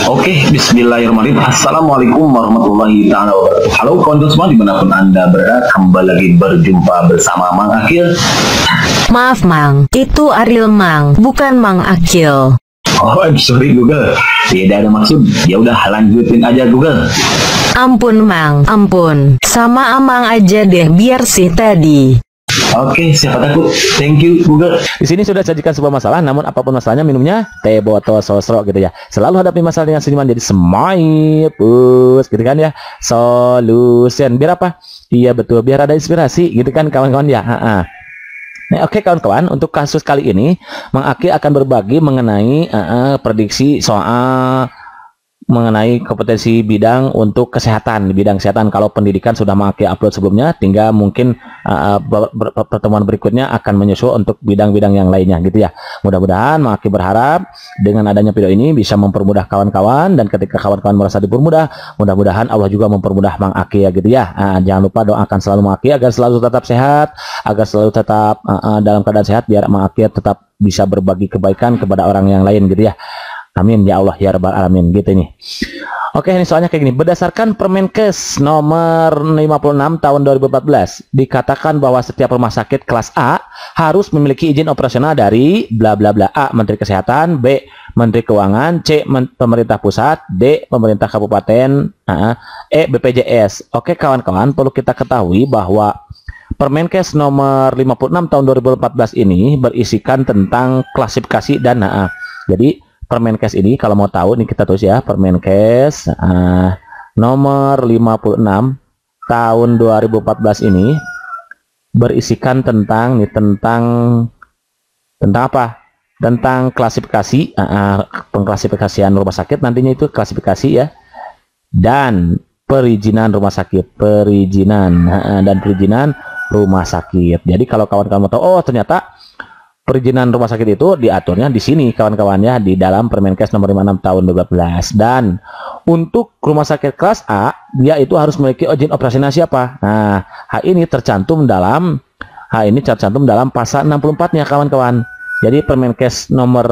Oke, bismillahirrahmanirrahim. Assalamualaikum warahmatullahi taala wabarakatuh. Halo kawan semua dimanapun anda berada, kembali lagi berjumpa bersama Mang Akil. Maaf Mang, itu Ariel Mang, bukan Mang Akil. Oh, sorry Google, tidak ada maksud. Ya udah lanjutin aja Google. Ampun Mang, ampun. Sama Amang aja deh, biar sih tadi. Oke, siapa takut? Thank you Google. Di sini sudah sajikan sebuah masalah, namun apapun masalahnya minumnya teh botol sosro gitu ya. Selalu hadapi masalah dengan senyuman, jadi smile, push gitu kan ya. Solution biar apa? Iya betul, biar ada inspirasi gitu kan kawan-kawan ya. Nah, oke kawan-kawan, untuk kasus kali ini Mang Aki akan berbagi mengenai prediksi soal mengenai kompetensi bidang untuk kesehatan, bidang kesehatan. Kalau pendidikan sudah Mang Aki upload sebelumnya, tinggal mungkin pertemuan berikutnya akan menyusul untuk bidang-bidang yang lainnya gitu ya. Mudah-mudahan Mang Aki berharap dengan adanya video ini bisa mempermudah kawan-kawan, dan ketika kawan-kawan merasa dipermudah, mudah-mudahan Allah juga mempermudah Mang Aki ya gitu ya. Jangan lupa doakan selalu Mang Aki agar selalu tetap sehat, agar selalu tetap dalam keadaan sehat, biar Mang Aki tetap bisa berbagi kebaikan kepada orang yang lain gitu ya. Amin ya Allah ya Rabbal Alamin gitu nih. Oke, ini soalnya kayak gini. Berdasarkan Permenkes nomor 56 tahun 2014 dikatakan bahwa setiap rumah sakit kelas A harus memiliki izin operasional dari bla bla bla. A. Menteri Kesehatan, B. Menteri Keuangan, C. Pemerintah Pusat, D. Pemerintah Kabupaten, E. BPJS. Oke kawan-kawan, perlu kita ketahui bahwa Permenkes nomor 56 tahun 2014 ini berisikan tentang klasifikasi dana. Jadi Permenkes ini kalau mau tahu nih kita tulis ya, Permenkes nomor 56 tahun 2014 ini berisikan tentang apa? Tentang klasifikasi, pengklasifikasian rumah sakit nantinya itu klasifikasi ya, dan perizinan rumah sakit, perizinan rumah sakit. Jadi kalau kawan-kawan mau tahu, oh ternyata perizinan rumah sakit itu diaturnya di sini kawan-kawan ya, di dalam Permenkes nomor 56 tahun 2012. Dan untuk rumah sakit kelas A, dia itu harus memiliki izin operasional siapa? Nah, hal ini tercantum dalam pasal 64-nya kawan-kawan. Jadi Permenkes nomor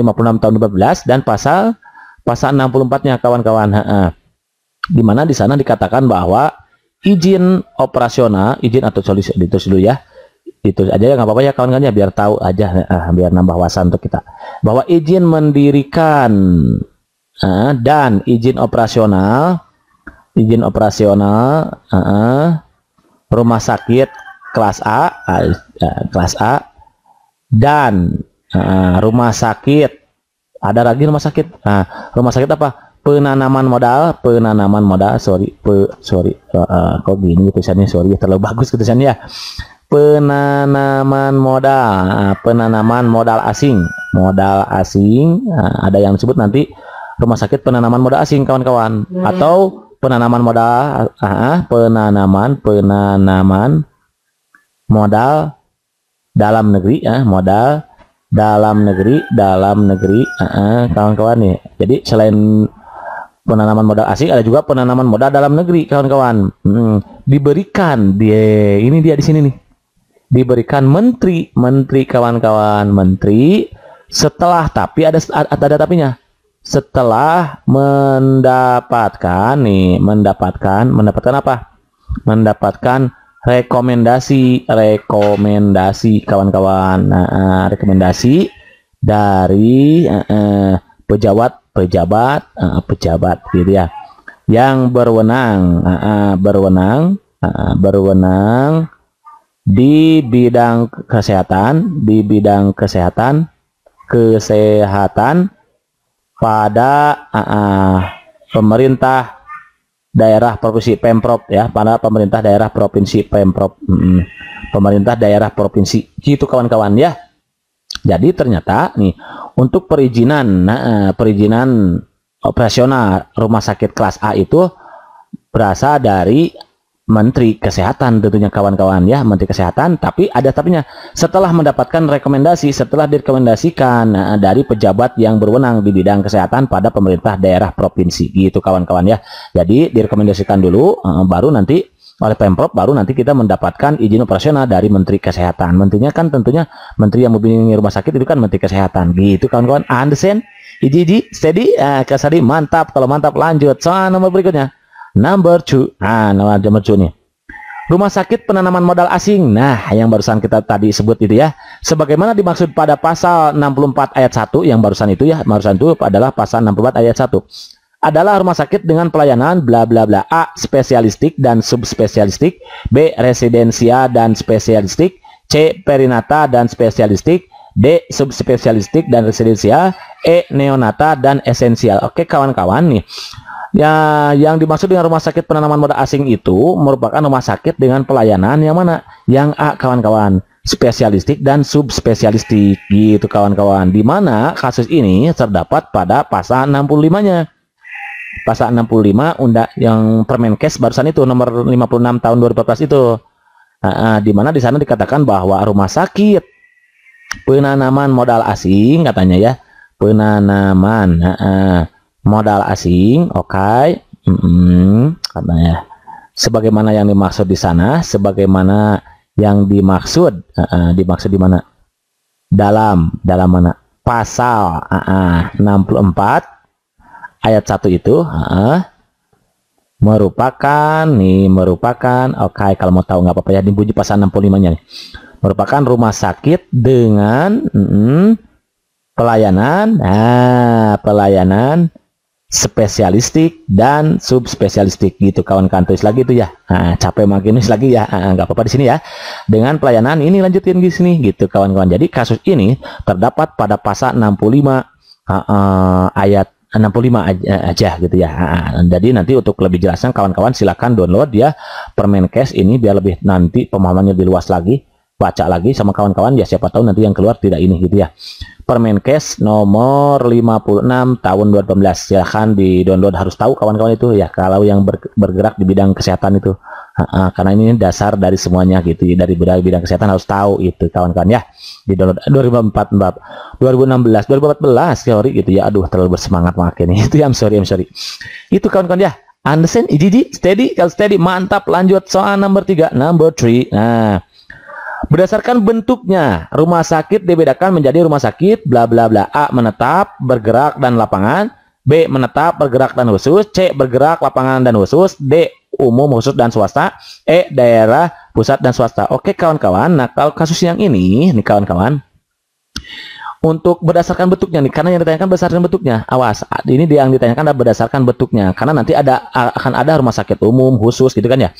56 tahun 2012 dan pasal 64-nya kawan-kawan. Di mana di sana dikatakan bahwa izin operasional, izin atau solusi ditulis dulu ya. Itu aja ya, nggak apa-apa ya kawan-kawan ya, biar tahu aja, biar nambah wawasan untuk kita, bahwa izin mendirikan dan izin operasional rumah sakit kelas A dan rumah sakit, ada lagi rumah sakit, rumah sakit apa? Penanaman modal, kok gini tulisannya, sorry terlalu bagus tulisannya ya. Penanaman modal asing, ada yang disebut nanti rumah sakit penanaman modal asing kawan-kawan, atau penanaman modal modal dalam negeri, modal dalam negeri kawan-kawan nih. Jadi selain penanaman modal asing ada juga penanaman modal dalam negeri kawan-kawan. Diberikan ini dia di sini nih. Diberikan menteri kawan-kawan, menteri setelah, tapi ada tapinya, setelah mendapatkan apa? Mendapatkan rekomendasi kawan-kawan. Rekomendasi dari pejabat gitu ya, yang berwenang di bidang kesehatan pada pemerintah daerah provinsi Pemprov ya, pada pemerintah daerah provinsi Pemprov, pemerintah daerah provinsi gitu kawan-kawan ya. Jadi ternyata nih untuk perizinan operasional rumah sakit kelas A itu berasal dari Menteri Kesehatan tentunya kawan-kawan ya, Menteri Kesehatan, tapi ada tapinya, setelah mendapatkan rekomendasi, setelah direkomendasikan dari pejabat yang berwenang di bidang kesehatan pada pemerintah daerah provinsi gitu kawan-kawan ya. Jadi direkomendasikan dulu, baru nanti oleh Pemprov, baru nanti kita mendapatkan izin operasional dari Menteri Kesehatan. Menterinya kan tentunya menteri yang membimbing rumah sakit itu kan Menteri Kesehatan gitu kawan-kawan. Understand? Iji, steady, kasari, mantap. Kalau mantap lanjut. Soal nomor berikutnya. Number 2. Nomor 2 nih. Rumah sakit penanaman modal asing. Nah, yang barusan kita tadi sebut itu ya. Sebagaimana dimaksud pada pasal 64 ayat 1 yang barusan itu ya. Barusan itu adalah pasal 64 ayat 1. Adalah rumah sakit dengan pelayanan bla bla bla. A. Spesialistik dan subspesialistik. B. Residensia dan spesialistik. C. Perinata dan spesialistik. D. Subspesialistik dan residensia. E. Neonata dan esensial. Oke kawan-kawan nih. Ya, yang dimaksud dengan rumah sakit penanaman modal asing itu merupakan rumah sakit dengan pelayanan yang mana? Yang A kawan-kawan, spesialistik dan subspesialistik gitu kawan-kawan. Di mana kasus ini terdapat pada pasal 65-nya. Pasal 65 undang yang Permenkes barusan itu nomor 56 tahun 2014 itu. Di mana di sana dikatakan bahwa rumah sakit penanaman modal asing katanya ya, penanaman modal asing, oke. Katanya sebagaimana yang dimaksud di sana, sebagaimana yang dimaksud di mana? Dalam mana? Pasal 64 ayat 1 itu merupakan oke, kalau mau tahu nggak apa-apa ya, dibunyi pasal 65-nya nih. Merupakan rumah sakit dengan pelayanan spesialistik dan subspesialistik gitu kawan-kawan. Tulis lagi itu ya. Capek makin nulis lagi ya. Nggak apa-apa di sini ya. Dengan pelayanan ini lanjutin di sini gitu kawan-kawan. Jadi kasus ini terdapat pada pasal 65 ayat 65 aja gitu ya. Jadi nanti untuk lebih jelasnya kawan-kawan silakan download ya Permenkes ini biar lebih nanti pemahamannya lebih luas lagi. Baca lagi sama kawan-kawan ya, siapa tahu nanti yang keluar tidak ini gitu ya. Permenkes nomor 56 tahun 2018. Silahkan di download, harus tahu kawan-kawan itu ya kalau yang bergerak di bidang kesehatan itu. Karena ini dasar dari semuanya gitu ya, dari bidang kesehatan harus tahu itu kawan-kawan ya. Di download 2014 sorry gitu ya. Aduh terlalu bersemangat makin itu ya, I'm sorry. Itu kawan-kawan ya. Understand? Steady, kalau steady mantap. Lanjut soal nomor 3, number 3. Nah, berdasarkan bentuknya, rumah sakit dibedakan menjadi rumah sakit bla bla bla. A. Menetap, bergerak dan lapangan. B. Menetap, bergerak dan khusus. C. Bergerak, lapangan dan khusus. D. Umum, khusus dan swasta. E. Daerah, pusat dan swasta. Oke kawan-kawan. Nah kalau kasus yang ini nih kawan-kawan, untuk berdasarkan bentuknya nih, karena yang ditanyakan berdasarkan bentuknya, awas, ini yang ditanyakan adalah berdasarkan bentuknya, karena nanti akan ada rumah sakit umum, khusus gitu kan ya.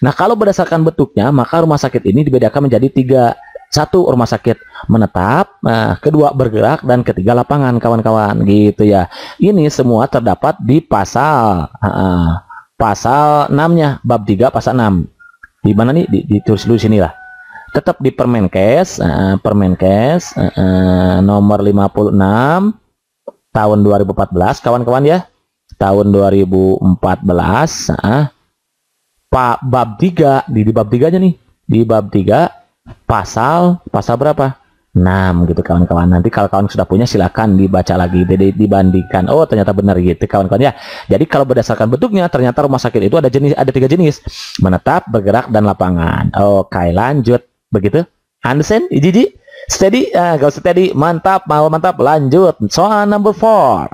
Nah kalau berdasarkan bentuknya, maka rumah sakit ini dibedakan menjadi 3. 1. Rumah sakit menetap, 2. Bergerak, dan 3. Lapangan kawan-kawan gitu ya. Ini semua terdapat di pasal 6-nya, bab 3 pasal 6. Di mana nih? Ditulis dulu sini lah. Tetap di Permenkes, nomor 56 tahun 2014 kawan-kawan ya. Tahun 2014 bab 3 di bab 3-nya nih. Di bab 3 pasal berapa? 6 gitu kawan-kawan. Nanti kalau kawan sudah punya silakan dibaca lagi, dibandingkan. Oh ternyata benar gitu kawan-kawan ya. Jadi kalau berdasarkan bentuknya ternyata rumah sakit itu ada 3 jenis. Menetap, bergerak, dan lapangan. Oke lanjut. Begitu? Understand? Steady? Gak steady. Mantap, mantap. Lanjut. Soal number 4.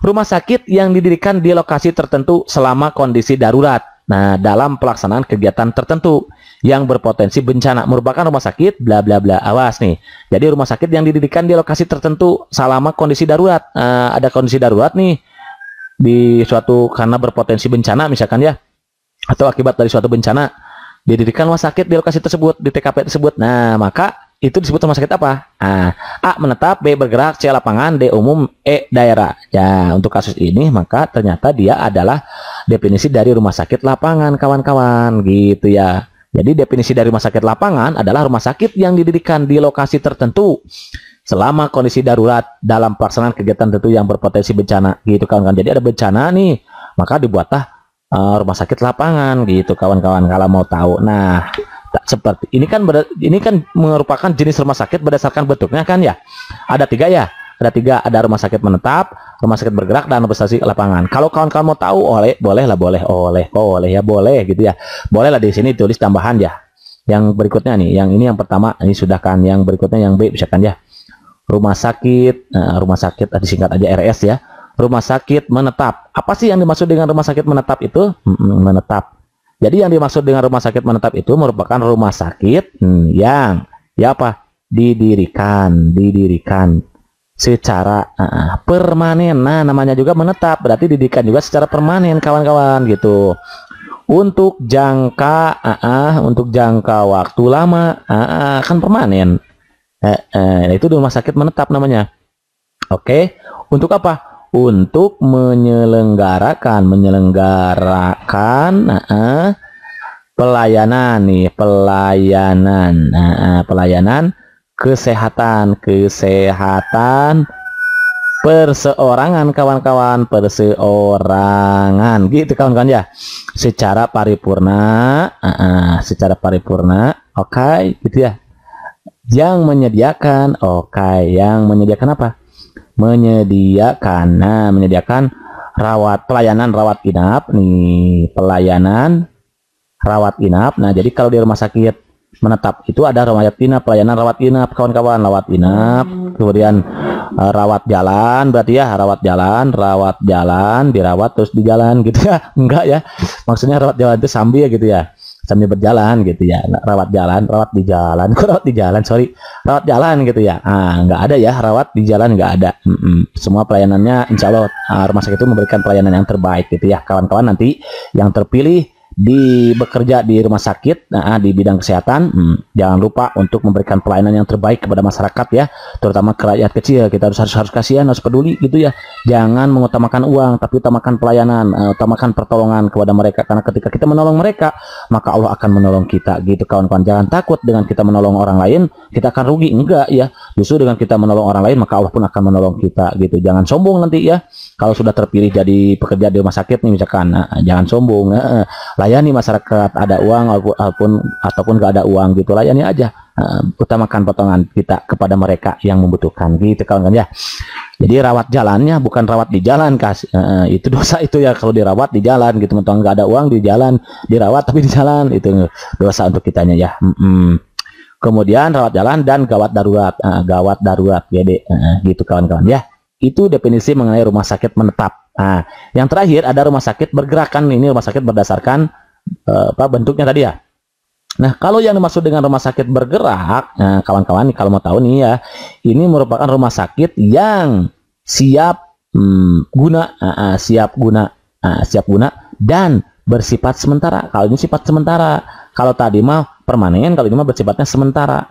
Rumah sakit yang didirikan di lokasi tertentu selama kondisi darurat. Nah, dalam pelaksanaan kegiatan tertentu yang berpotensi bencana merupakan rumah sakit bla bla bla. Awas nih. Jadi rumah sakit yang didirikan di lokasi tertentu selama kondisi darurat. Ada kondisi darurat nih di suatu karena berpotensi bencana misalkan ya, atau akibat dari suatu bencana. Didirikan rumah sakit di lokasi tersebut, di TKP tersebut. Nah, maka itu disebut rumah sakit apa? A. Menetap, B. Bergerak, C. Lapangan, D. Umum, E. Daerah. Ya, untuk kasus ini maka ternyata dia adalah definisi dari rumah sakit lapangan kawan-kawan gitu ya. Jadi definisi dari rumah sakit lapangan adalah rumah sakit yang didirikan di lokasi tertentu selama kondisi darurat dalam pelaksanaan kegiatan tertentu yang berpotensi bencana gitu kawan-kawan. Jadi ada bencana nih, maka dibuatlah rumah sakit lapangan gitu kawan-kawan kalau mau tahu. Nah seperti ini kan merupakan jenis rumah sakit berdasarkan bentuknya kan ya. Ada 3 ya, ada rumah sakit menetap, rumah sakit bergerak, dan rumah sakit lapangan. Kalau kawan-kawan mau tahu boleh gitu ya, boleh lah di sini tulis tambahan ya. Yang berikutnya nih, yang ini yang pertama ini sudah kan, yang berikutnya yang B misalkan ya. rumah sakit. Nah, rumah sakit disingkat aja RS ya. Rumah sakit menetap. Apa sih yang dimaksud dengan rumah sakit menetap itu? Menetap. Jadi yang dimaksud dengan rumah sakit menetap itu merupakan rumah sakit yang ya apa? Didirikan secara permanen. Nah, namanya juga menetap, berarti didirikan juga secara permanen kawan-kawan gitu. Untuk jangka waktu lama kan permanen. Itu rumah sakit menetap namanya. Oke, untuk apa? Untuk menyelenggarakan pelayanan kesehatan perseorangan kawan-kawan, perseorangan gitu kawan-kawan ya, secara paripurna, oke, gitu ya. Yang menyediakan apa? Menyediakan pelayanan rawat inap nih, Nah, jadi kalau di rumah sakit menetap itu ada pelayanan rawat inap kawan-kawan, kemudian rawat jalan, berarti ya rawat jalan, dirawat terus di jalan gitu ya. Enggak ya, maksudnya rawat jalan itu sambil gitu ya, sambil berjalan gitu ya. Rawat jalan gitu ya. Enggak ada ya rawat di jalan, enggak ada. Semua pelayanannya insya Allah rumah sakit itu memberikan pelayanan yang terbaik gitu ya kawan-kawan. Nanti yang terpilih bekerja di rumah sakit di bidang kesehatan, jangan lupa untuk memberikan pelayanan yang terbaik kepada masyarakat ya, terutama ke rakyat kecil. Kita harus kasihan, harus peduli gitu ya. Jangan mengutamakan uang, tapi utamakan pelayanan, utamakan pertolongan kepada mereka, karena ketika kita menolong mereka maka Allah akan menolong kita gitu kawan-kawan. Jangan takut dengan kita menolong orang lain kita akan rugi, enggak ya. Justru dengan kita menolong orang lain maka Allah pun akan menolong kita gitu. Jangan sombong nanti ya, kalau sudah terpilih jadi pekerja di rumah sakit nih misalkan, jangan sombong. Layani masyarakat, ada uang ataupun gak ada uang gitu, layani aja. Utamakan potongan kita kepada mereka yang membutuhkan gitu kawan-kawan ya. Jadi rawat jalannya bukan rawat di jalan, itu dosa itu ya kalau dirawat di jalan gitu, teman-teman. Gak ada uang di jalan, dirawat tapi di jalan, itu dosa untuk kitanya ya. Kemudian rawat jalan dan gawat darurat, GD gitu kawan-kawan ya. Itu definisi mengenai rumah sakit menetap. Nah, yang terakhir ada rumah sakit bergerakan. Ini rumah sakit berdasarkan bentuknya tadi ya. Nah, kalau yang dimaksud dengan rumah sakit bergerak, kawan-kawan kalau mau tahu nih ya, ini merupakan rumah sakit yang siap guna dan bersifat sementara. Kalau ini sifat sementara, kalau tadi mah permanen, kalau ini mah bersifatnya sementara.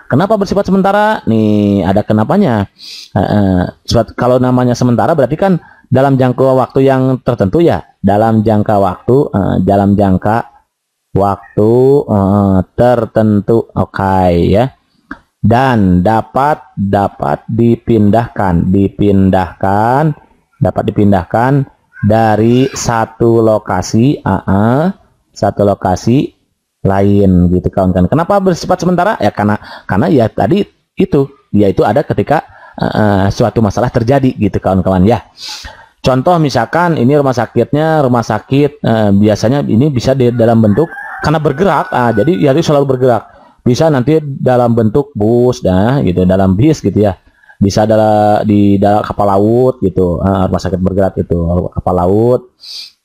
Kenapa bersifat sementara? Nih ada kenapanya. Kalau namanya sementara berarti kan dalam jangka waktu yang tertentu ya, dalam jangka waktu tertentu, oke ya. Dan dapat dipindahkan dari satu lokasi lain gitu kawan-kawan. Kenapa bersifat sementara? Ya karena ya tadi itu ada ketika suatu masalah terjadi gitu kawan-kawan ya. Contoh misalkan ini rumah sakit biasanya ini bisa dalam bentuk karena bergerak, jadi ya itu selalu bergerak. Bisa nanti dalam bentuk bus gitu, dalam bis gitu ya. Bisa di dalam kapal laut gitu, rumah sakit bergerak itu kapal laut,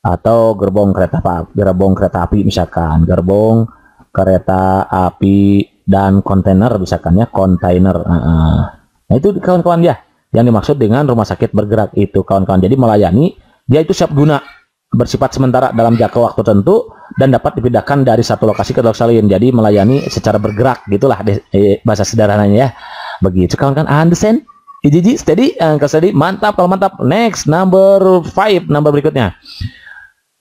atau gerbong kereta api misalkan, gerbong kereta api dan kontainer misalkan ya, kontainer. Nah itu kawan-kawan ya yang dimaksud dengan rumah sakit bergerak itu kawan-kawan. Jadi melayani, dia itu siap guna, bersifat sementara dalam jangka waktu tertentu dan dapat dipindahkan dari satu lokasi ke lokasi lain. Jadi melayani secara bergerak gitulah bahasa sederhananya ya. Begitu kawan-kawan, understand? Steady, mantap kalau mantap. Next, number 5, nomor berikutnya.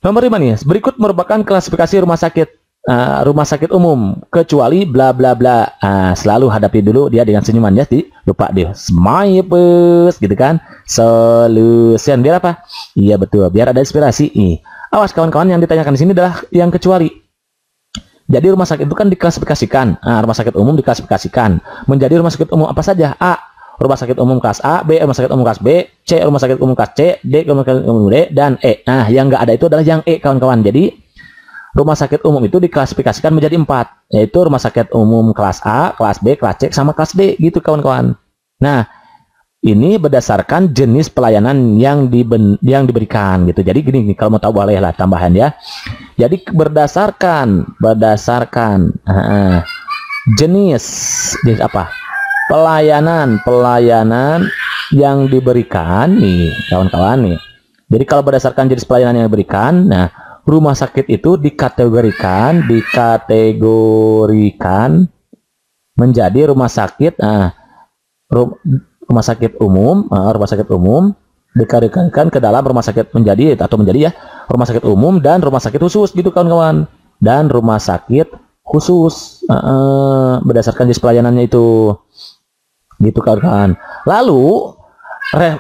Nomor 5 nih, berikut merupakan klasifikasi rumah sakit umum kecuali bla bla bla. Selalu hadapi dulu dia dengan senyuman ya, lupa dia. Smile gitu kan. Solution biar apa? Iya betul, biar ada inspirasi. Awas kawan-kawan, yang ditanyakan di sini adalah yang kecuali. Jadi rumah sakit itu kan diklasifikasikan. Rumah sakit umum diklasifikasikan menjadi rumah sakit umum apa saja? A, rumah sakit umum kelas A, B, rumah sakit umum kelas B, C, rumah sakit umum kelas C, D, rumah sakit umum D, dan E. Nah, yang nggak ada itu adalah yang E, kawan-kawan. Jadi, rumah sakit umum itu diklasifikasikan menjadi 4, yaitu rumah sakit umum kelas A, kelas B, kelas C, sama kelas D gitu kawan-kawan. Nah, ini berdasarkan jenis pelayanan yang diberikan gitu. Jadi gini, kalau mau tahu boleh lah tambahan ya. Jadi berdasarkan jenis apa? Pelayanan yang diberikan nih kawan-kawan nih. Jadi kalau berdasarkan jenis pelayanan yang diberikan, nah rumah sakit itu dikategorikan menjadi rumah sakit rumah sakit umum dikategorikan ke dalam rumah sakit menjadi ya rumah sakit umum dan rumah sakit khusus gitu kawan-kawan, dan rumah sakit khusus berdasarkan jenis pelayanannya itu gitu kawan-kawan. Lalu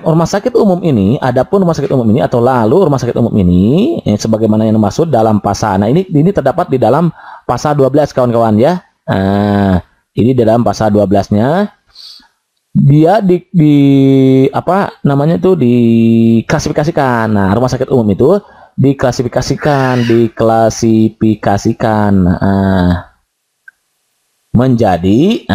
rumah sakit umum ini, adapun rumah sakit umum ini atau lalu rumah sakit umum ini sebagaimana yang dimaksud dalam pasal. Nah, ini terdapat di dalam pasal 12 kawan-kawan ya. Ini di dalam pasal 12-nya dia diklasifikasikan. Nah, rumah sakit umum itu diklasifikasikan menjadi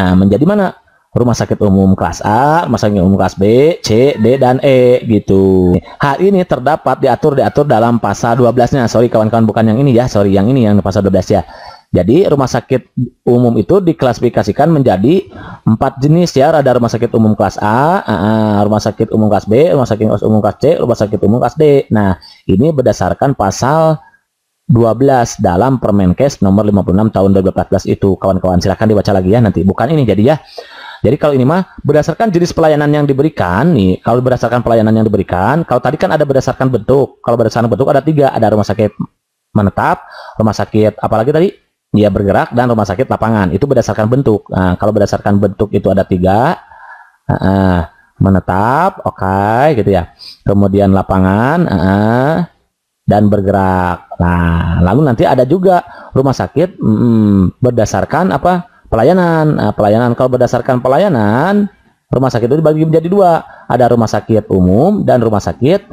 mana? Rumah sakit umum kelas A, rumah sakit umum kelas B, C, D, dan E gitu. Hal ini diatur dalam pasal 12-nya. Sorry kawan-kawan, bukan yang ini ya. Sorry, yang ini yang pasal 12 ya. Jadi rumah sakit umum itu diklasifikasikan menjadi 4 jenis ya. Ada rumah sakit umum kelas A, rumah sakit umum kelas B, rumah sakit umum kelas C, rumah sakit umum kelas D. Nah, ini berdasarkan pasal 12 dalam Permenkes nomor 56 tahun 2014 itu kawan-kawan. Silahkan dibaca lagi ya nanti. Bukan ini jadi ya. Jadi kalau ini mah berdasarkan jenis pelayanan yang diberikan nih. Kalau berdasarkan pelayanan yang diberikan, kalau tadi kan ada berdasarkan bentuk. Kalau berdasarkan bentuk ada 3, ada rumah sakit menetap, rumah sakit apalagi tadi? Ya bergerak, dan rumah sakit lapangan. Itu berdasarkan bentuk. Nah, kalau berdasarkan bentuk itu ada 3. Menetap, oke, gitu ya. Kemudian lapangan, dan bergerak. Nah, lalu nanti ada juga rumah sakit berdasarkan apa? Pelayanan. Nah, pelayanan kalau berdasarkan pelayanan, rumah sakit itu dibagi menjadi 2. Ada rumah sakit umum dan rumah sakit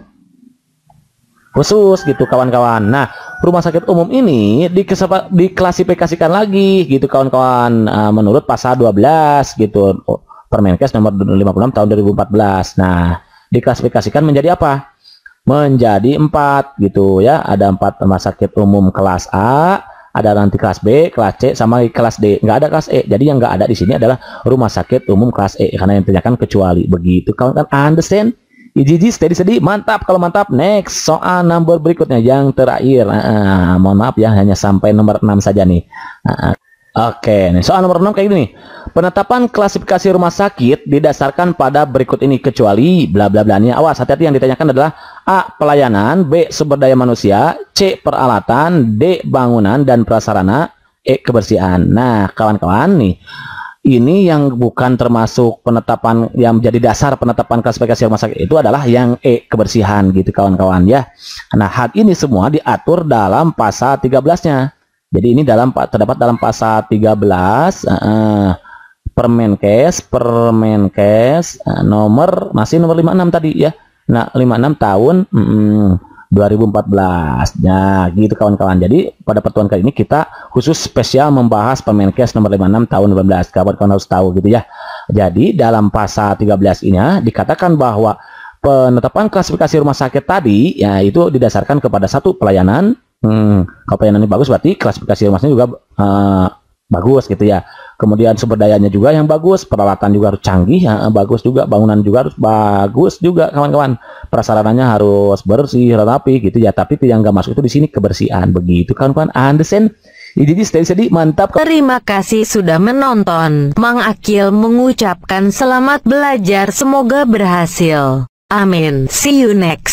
khusus gitu kawan-kawan. Nah, rumah sakit umum ini diklasifikasikan lagi gitu kawan-kawan menurut pasal 12 gitu Permenkes nomor 56 tahun 2014. Nah, diklasifikasikan menjadi apa? Menjadi 4 gitu ya. Ada 4 rumah sakit umum kelas A, ada nanti kelas B, kelas C, sama kelas D. Nggak ada kelas E. Jadi yang nggak ada di sini adalah rumah sakit umum kelas E, karena yang ditanyakan kecuali begitu kawan-kawan. Understand? Iji steady, mantap. Kalau mantap, next soal nomor berikutnya yang terakhir. Mohon maaf ya, hanya sampai nomor 6 saja nih. Oke, nih soal nomor 6 kayak gini. Penetapan klasifikasi rumah sakit didasarkan pada berikut ini kecuali bla bla bla. Nih awas, hati-hati, yang ditanyakan adalah A. Pelayanan, B. Sumber daya manusia, C. Peralatan, D. Bangunan dan prasarana, E. Kebersihan. Nah, kawan-kawan nih, ini yang bukan termasuk penetapan yang menjadi dasar penetapan klasifikasi rumah sakit itu adalah yang E. Kebersihan gitu kawan-kawan ya. Nah, hal ini semua diatur dalam pasal 13-nya. Jadi ini terdapat dalam pasal 13 Permenkes nomor 56 tadi ya. Nah, 56 tahun 2014. Nah, gitu kawan-kawan. Jadi pada pertemuan kali ini kita khusus spesial membahas Permenkes nomor 56 tahun 2012. Kawan-kawan harus tahu gitu ya. Jadi dalam pasal 13 ini dikatakan bahwa penetapan klasifikasi rumah sakit tadi ya itu didasarkan kepada satu pelayanan. Kalau pelayanannya bagus berarti klasifikasi rumahnya juga bagus gitu ya. Kemudian sumber dayanya juga yang bagus, peralatan juga harus canggih, bagus juga, bangunan juga harus bagus juga kawan-kawan. Prasarananya harus bersih, rapi gitu ya. Tapi yang nggak masuk itu di sini kebersihan begitu kawan-kawan. Understand? Jadi steady, mantap. Terima kasih sudah menonton. Mang Akil mengucapkan selamat belajar, semoga berhasil. Amin. See you next.